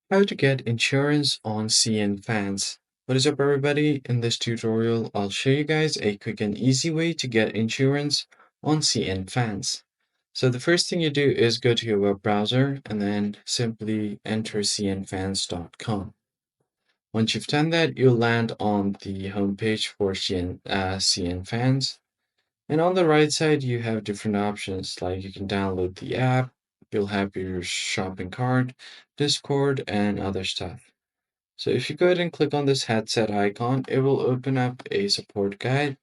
How to get insurance on CNFans. What is up, everybody? In this tutorial, I'll show you guys a quick and easy way to get insurance on CNFans. So the first thing you do is go to your web browser and then simply enter cnfans.com. Once you've done that, you'll land on the homepage for CNFans. And on the right side, you have different options like you can download the app, you'll have your shopping cart, Discord, and other stuff. So if you go ahead and click on this headset icon, it will open up a support guide.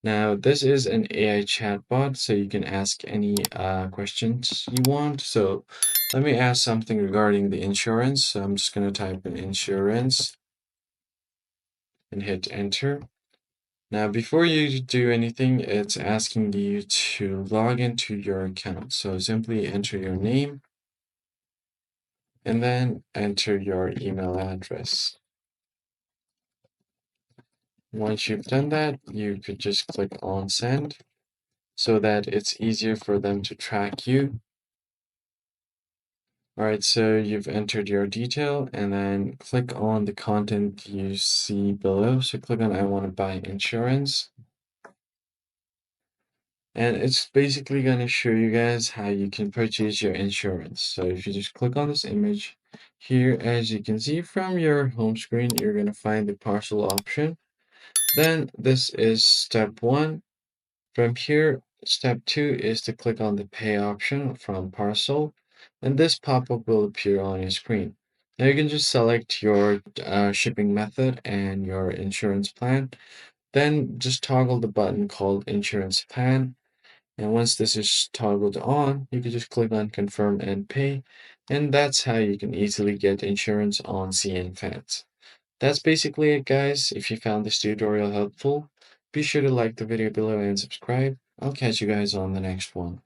Now, this is an AI chatbot, so you can ask any questions you want. So let me ask something regarding the insurance. So I'm just going to type in insurance and hit enter. Now, before you do anything, it's asking you to log into your account. So simply enter your name and then enter your email address. Once you've done that, you could just click on send so that it's easier for them to track you. All right, so you've entered your detail and then click on the content you see below. So click on I want to buy insurance. And it's basically going to show you guys how you can purchase your insurance. So if you just click on this image here, as you can see from your home screen, you're going to find the parcel option. Then this is step one. From here, step two is to click on the pay option from parcel. And this pop-up will appear on your screen. Now you can just select your shipping method and your insurance plan. Then just toggle the button called insurance plan. And once this is toggled on, you can just click on confirm and pay. And that's how you can easily get insurance on CNFans. That's basically it, guys. If you found this tutorial helpful, be sure to like the video below and subscribe. I'll catch you guys on the next one.